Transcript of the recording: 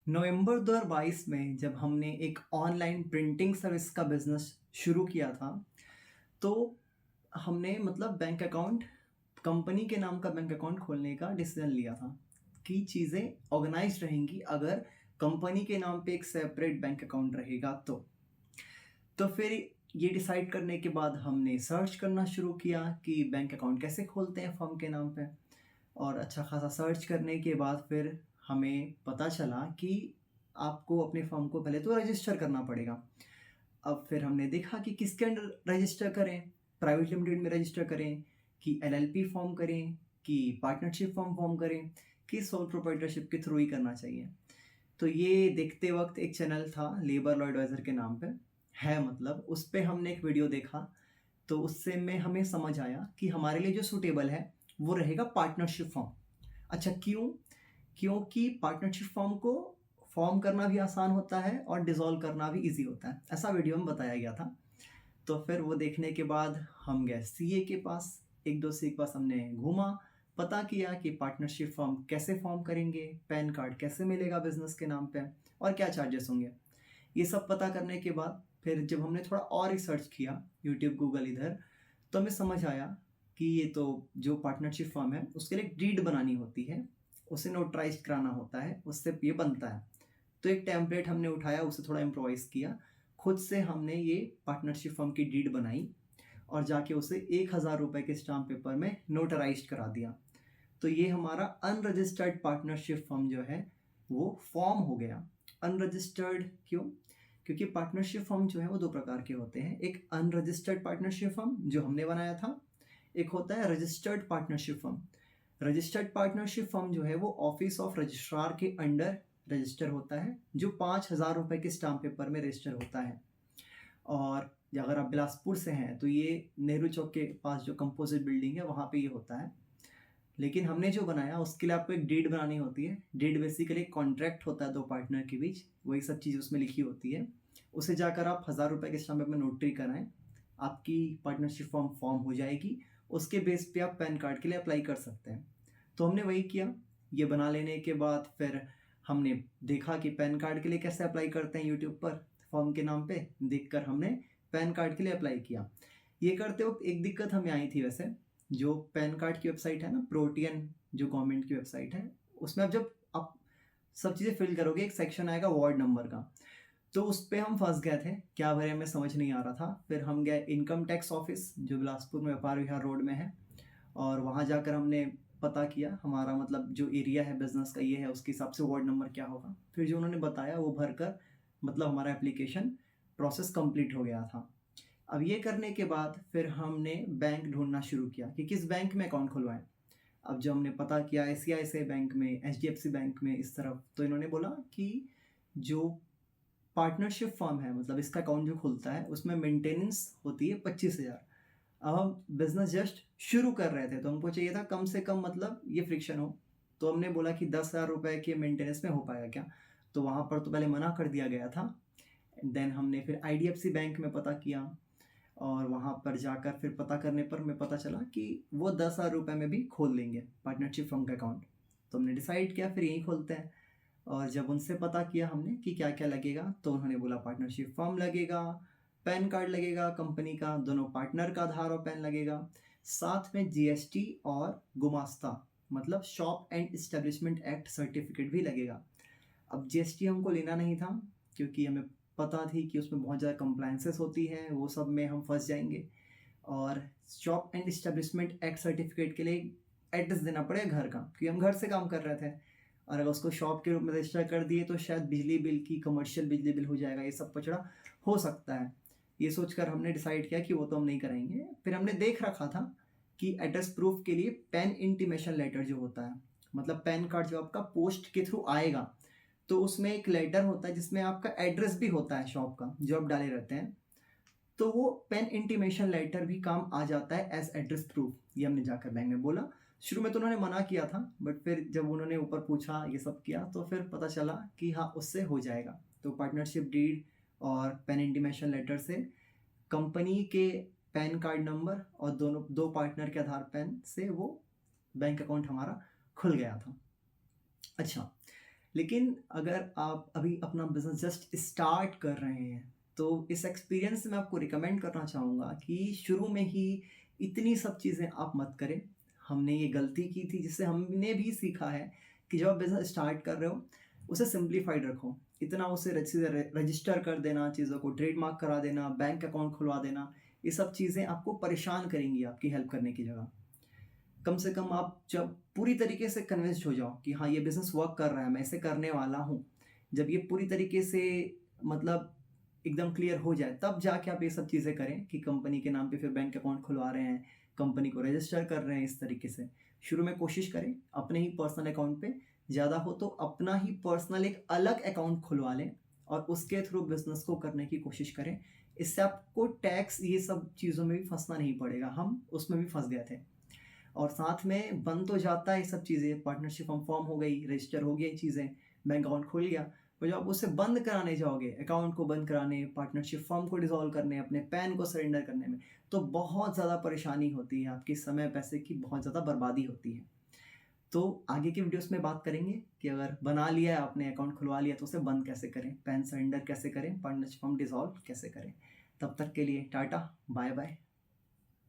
नवंबर 2022 में जब हमने एक ऑनलाइन प्रिंटिंग सर्विस का बिज़नेस शुरू किया था, तो हमने मतलब बैंक अकाउंट कंपनी के नाम का बैंक अकाउंट खोलने का डिसीज़न लिया था कि चीज़ें ऑर्गेनाइज़्ड रहेंगी अगर कंपनी के नाम पे एक सेपरेट बैंक अकाउंट रहेगा तो। तो फिर ये डिसाइड करने के बाद हमने सर्च करना शुरू किया कि बैंक अकाउंट कैसे खोलते हैं फर्म के नाम पे। और अच्छा खासा सर्च करने के बाद फिर हमें पता चला कि आपको अपने फर्म को पहले तो रजिस्टर करना पड़ेगा। अब फिर हमने देखा कि किसके अंडर रजिस्टर करें, प्राइवेट लिमिटेड में रजिस्टर करें कि एलएलपी फॉर्म करें कि पार्टनरशिप फॉर्म फॉर्म करें कि सोल प्रोप्राइटरशिप के थ्रू ही करना चाहिए। तो ये देखते वक्त एक चैनल था लेबर लॉ एडवाइज़र के नाम पे, है मतलब उस पे हमने एक वीडियो देखा। तो उससे में हमें समझ आया कि हमारे लिए जो सूटेबल है वो रहेगा पार्टनरशिप फॉर्म। अच्छा क्यों? क्योंकि पार्टनरशिप फॉर्म को फॉर्म करना भी आसान होता है और डिसॉल्व करना भी ईज़ी होता है, ऐसा वीडियो में बताया गया था। तो फिर वो देखने के बाद हम गए सीए के पास, 1-2 सीए के पास हमने घूमा, पता किया कि पार्टनरशिप फॉर्म कैसे फॉर्म करेंगे, पैन कार्ड कैसे मिलेगा बिज़नेस के नाम पे और क्या चार्जेस होंगे। ये सब पता करने के बाद फिर जब हमने थोड़ा और रिसर्च किया, यूट्यूब, गूगल इधर, तो हमें समझ आया कि ये तो जो पार्टनरशिप फर्म है उसके लिए एक डीड बनानी होती है, उसे नोटराइज़ कराना होता है, उससे ये बनता है। तो एक टेम्पलेट हमने उठाया, उसे थोड़ा इम्प्रोवाइज़ किया, खुद से हमने ये पार्टनरशिप फर्म की डीड बनाई और जाके उसे ₹1000 के स्टाम्प पेपर में नोटराइज़्ड करा दिया। तो ये हमारा अनरजिस्टर्ड पार्टनरशिप फर्म जो है वो फॉर्म हो गया। अनरजिस्टर्ड क्यों? क्योंकि पार्टनरशिप फर्म जो है वो 2 प्रकार के होते हैं। एक अनरजिस्टर्ड पार्टनरशिप फर्म जो हमने बनाया था, एक होता है registered partnership firm. Registered partnership firm जो है वो ऑफिस ऑफ रजिस्ट्रार के अंडर रजिस्टर होता है, जो ₹5000 के स्टाम्प पेपर में रजिस्टर होता है। और अगर आप बिलासपुर से हैं तो ये नेहरू चौक के पास जो कंपोजिट बिल्डिंग है वहाँ पे ये होता है। लेकिन हमने जो बनाया उसके लिए आपको एक डीड बनानी होती है। डीड बेसिकली एक कॉन्ट्रैक्ट होता है 2 पार्टनर के बीच, वही सब चीज़ उसमें लिखी होती है। उसे जाकर आप ₹1000 के स्टाम्प पेपर में नोटरी कराएँ, आपकी पार्टनरशिप फॉर्म फॉर्म हो जाएगी। उसके बेस पे आप पैन कार्ड के लिए अप्लाई कर सकते हैं। तो हमने वही किया। ये बना लेने के बाद फिर हमने देखा कि पैन कार्ड के लिए कैसे अप्लाई करते हैं यूट्यूब पर फॉर्म के नाम पे, देखकर हमने पैन कार्ड के लिए अप्लाई किया। ये करते वक्त एक दिक्कत हमें आई थी वैसे, जो पैन कार्ड की वेबसाइट है ना, प्रोटियन जो गवर्नमेंट की वेबसाइट है, उसमें आप सब चीज़ें फिल करोगे, एक सेक्शन आएगा वार्ड नंबर का। तो उस पे हम फँस गए थे, क्या भरें हमें समझ नहीं आ रहा था। फिर हम गए इनकम टैक्स ऑफिस जो बिलासपुर में व्यापार विहार रोड में है, और वहाँ जाकर हमने पता किया हमारा मतलब जो एरिया है बिज़नेस का ये है, उसके हिसाब से वार्ड नंबर क्या होगा। फिर जो उन्होंने बताया वो भरकर मतलब हमारा एप्लीकेशन प्रोसेस कंप्लीट हो गया था। अब ये करने के बाद फिर हमने बैंक ढूँढना शुरू किया कि किस बैंक में अकाउंट खुलवाएँ। अब जब हमने पता किया आईसीआईसीआई बैंक में, एचडीएफसी बैंक में इस तरफ, तो इन्होंने बोला कि जो पार्टनरशिप फर्म है मतलब इसका अकाउंट जो खुलता है उसमें मेंटेनेंस होती है 25,000। अब हम बिज़नेस जस्ट शुरू कर रहे थे तो हमको चाहिए था कम से कम मतलब ये फ्रिक्शन हो। तो हमने बोला कि ₹10,000 के मेंटेनेंस में हो पाएगा क्या? तो वहाँ पर तो पहले मना कर दिया गया था। देन हमने फिर आईडीएफसी बैंक में पता किया, और वहाँ पर जाकर फिर पता करने पर हमें पता चला कि वो ₹10,000 में भी खोल लेंगे पार्टनरशिप फर्म का अकाउंट। तो हमने डिसाइड किया फिर यहीं खोलते हैं। और जब उनसे पता किया हमने कि क्या-क्या लगेगा, तो उन्होंने बोला पार्टनरशिप फॉर्म लगेगा, पैन कार्ड लगेगा कंपनी का, दोनों पार्टनर का आधार और पैन लगेगा, साथ में जीएसटी और गुमास्ता मतलब shop and establishment act certificate भी लगेगा। अब जीएसटी हमको लेना नहीं था क्योंकि हमें पता थी कि उसमें बहुत ज़्यादा कंप्लायंसेस होती हैं, वो सब में हम फँस जाएँगे। और shop and establishment act certificate के लिए एड्रेस देना पड़ेगा घर का, क्योंकि हम घर से काम कर रहे थे। और अगर उसको शॉप के रूप में रजिस्टर कर दिए तो शायद बिजली बिल की कमर्शियल बिजली बिल हो जाएगा, ये सब पचड़ा हो सकता है। ये सोचकर हमने डिसाइड किया कि वो तो हम नहीं कराएँगे। फिर हमने देख रखा था कि एड्रेस प्रूफ के लिए पैन इंटीमेशन लेटर जो होता है, मतलब पैन कार्ड जो आपका पोस्ट के थ्रू आएगा, तो उसमें एक लेटर होता है जिसमें आपका एड्रेस भी होता है शॉप का, जो आप डाले रहते हैं। तो वो पेन इंटीमेशन लेटर भी काम आ जाता है एज एड्रेस प्रूफ। ये हमने जाकर बैंक में बोला। शुरू में तो उन्होंने मना किया था, बट फिर जब उन्होंने ऊपर पूछा ये सब किया तो फिर पता चला कि हाँ उससे हो जाएगा। तो पार्टनरशिप डीड और पेन इंटीमेशन लेटर से कंपनी के पैन कार्ड नंबर और दोनों 2 पार्टनर के आधार पैन से वो बैंक अकाउंट हमारा खुल गया था। अच्छा, लेकिन अगर आप अभी अपना बिज़नेस जस्ट स्टार्ट कर रहे हैं, तो इस एक्सपीरियंस से मैं आपको रिकमेंड करना चाहूँगा कि शुरू में ही इतनी सब चीज़ें आप मत करें। हमने ये गलती की थी जिससे हमने भी सीखा है कि जब आप बिज़नेस स्टार्ट कर रहे हो, उसे सिम्प्लीफाइड रखो। इतना उसे सीधे रजिस्टर कर देना, चीज़ों को ट्रेडमार्क करा देना, बैंक अकाउंट खुलवा देना, ये सब चीज़ें आपको परेशान करेंगी आपकी हेल्प करने की जगह। कम से कम आप जब पूरी तरीके से कन्विंस्ड हो जाओ कि हाँ, ये बिज़नेस वर्क कर रहा है, मैं इसे करने वाला हूँ। जब ये पूरी तरीके से मतलब एकदम क्लियर हो जाए, तब जाके आप ये सब चीज़ें करें कि कंपनी के नाम पे फिर बैंक अकाउंट खुलवा रहे हैं, कंपनी को रजिस्टर कर रहे हैं इस तरीके से। शुरू में कोशिश करें अपने ही पर्सनल अकाउंट पे, ज़्यादा हो तो अपना ही पर्सनल एक अलग अकाउंट खुलवा लें और उसके थ्रू बिज़नेस को करने की कोशिश करें। इससे आपको टैक्स ये सब चीज़ों में भी फँसना नहीं पड़ेगा, हम उसमें भी फँस गए थे। और साथ में बन तो जाता है ये सब चीज़ें, पार्टनरशिप हम फॉर्म हो गई, रजिस्टर हो गई चीज़ें, बैंक अकाउंट खुल गया। पर जब आप उसे बंद कराने जाओगे, अकाउंट को बंद कराने, पार्टनरशिप फॉर्म को डिसॉल्व करने, अपने पैन को सरेंडर करने में, तो बहुत ज़्यादा परेशानी होती है, आपके समय पैसे की बहुत ज़्यादा बर्बादी होती है। तो आगे की वीडियोस में बात करेंगे कि अगर बना लिया है आपने, अकाउंट खुलवा लिया, तो उसे बंद कैसे करें, पैन सरेंडर कैसे करें, पार्टनरशिप फॉर्म डिसॉल्व कैसे करें। तब तक के लिए टाटा, बाय बाय।